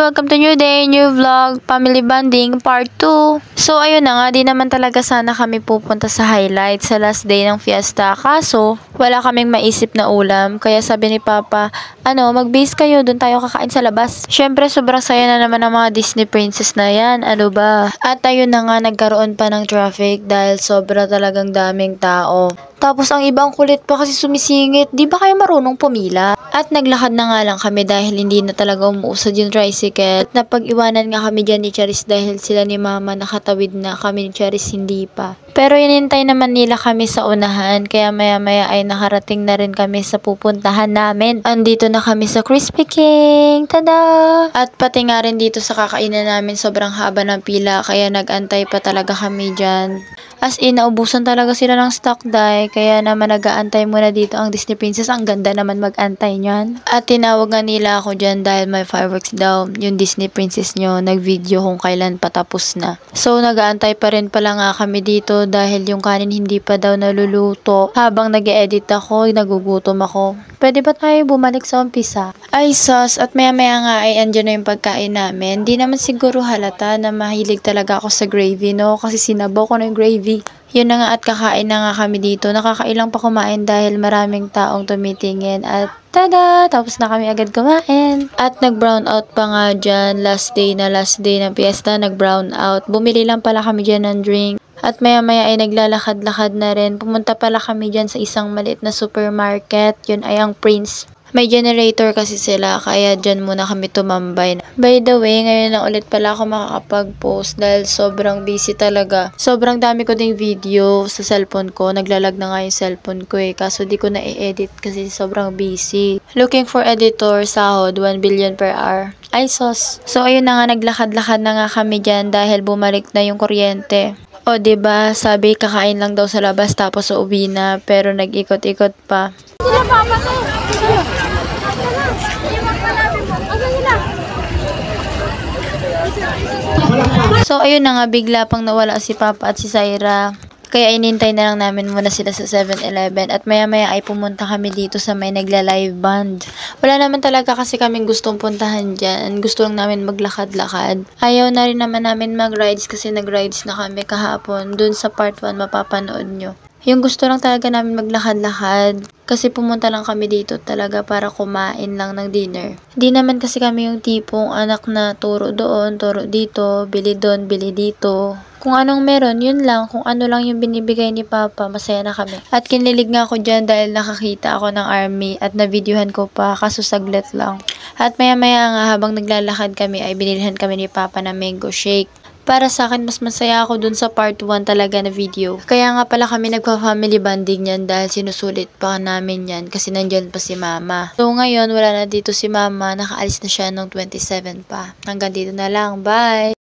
welcome to new day, new vlog, family bonding, part 2. So, ayun na nga, di naman talaga sana kami pupunta sa highlight sa last day ng fiesta. Kaso, wala kaming maisip na ulam. Kaya sabi ni Papa, mag-base kayo, dun tayo kakain sa labas. Syempre, sobrang saya na naman ng mga Disney princess na yan. Ano ba? At ayun na nga, nagkaroon pa ng traffic dahil sobra talagang daming tao. Tapos ang ibang kulit pa kasi sumisingit. Di ba kayo marunong pumila? At naglakad na nga lang kami dahil hindi na talaga umuusad yung tricycle. At napag-iwanan nga kami dyan ni Charis dahil sila ni Mama nakatawid na, kami ni Charis hindi pa. Pero inintay naman nila kami sa unahan, kaya maya-maya ay nakarating na rin kami sa pupuntahan namin. Andito na kami sa Crispy King! Tada! At pati nga rin dito sa kakainan namin sobrang haba ng pila, kaya nag-antay pa talaga kami dyan. As in, naubusan talaga sila ng stock dye, kaya naman nag-aantay muna dito ang Disney Princess. Ang ganda naman mag-antay niyan. At tinawag nga nila ako dyan dahil may fireworks daw yung Disney Princess nyo. Nag-video kung kailan patapos na. So, nag-aantay pa rin pala nga kami dito dahil yung kanin hindi pa daw naluluto. Habang nag-edit ako, nagugutom ako. Pwede ba tayo bumalik sa umpisa? Ay sus, at maya-maya nga ay andyan na yung pagkain namin. Di naman siguro halata na mahilig talaga ako sa gravy, no? Kasi sinabaw ko na yung gravy. Yun na nga at kakain na nga kami dito. Nakakailang pa kumain dahil maraming taong tumitingin at tada! Tapos na kami agad kumain. At nag-brown out pa nga dyan. Last day ng fiesta, nag-brown out. Bumili lang pala kami dyan ng drink. At maya-maya ay naglalakad-lakad na rin. Pumunta pala kami dyan sa isang maliit na supermarket. Yun ay ang Prince. May generator kasi sila, kaya dyan muna kami tumambay. By the way, ngayon na ulit pala ako makakapag-post dahil sobrang busy talaga. Sobrang dami ko ding video sa cellphone ko. Naglalag na nga yung cellphone ko kaso di ko na i-edit kasi sobrang busy. Looking for editor, sahod, 1 billion per hour. Ay sos. So ayun na nga, naglakad-lakad na nga kami dyan dahil bumalik na yung kuryente. O diba, sabi kakain lang daw sa labas tapos uuwi na, pero nag-ikot-ikot pa. So ayun na nga, bigla pang nawala si Papa at si Syra. Kaya inintay na lang namin muna sila sa 7-Eleven at maya-maya ay pumunta kami dito sa may nagla-live band. Wala naman talaga kasi kaming gustong puntahan dyan. Gusto lang namin maglakad-lakad. Ayaw na rin naman namin mag-rides kasi nag-rides na kami kahapon. Dun sa part 1 mapapanood nyo. Yung gusto lang talaga namin maglakad-lakad kasi pumunta lang kami dito talaga para kumain lang ng dinner. Di naman kasi kami yung tipong anak na turo doon, turo dito, bili doon, bili dito. Kung anong meron, yun lang. Kung ano lang yung binibigay ni Papa, masaya na kami. At kinilig nga ako dyan dahil nakakita ako ng army at na-videohan ko pa kaso saglit lang. At maya-maya nga habang naglalakad kami ay binilhan kami ni Papa ng mango shake. Para sa akin, mas masaya ako dun sa part 1 talaga na video. Kaya nga pala kami nagpa-family bonding yan dahil sinusulit pa namin yan kasi nandyan pa si Mama. So ngayon, wala na dito si Mama. Nakaalis na siya nung 27 pa. Hanggang dito na lang. Bye!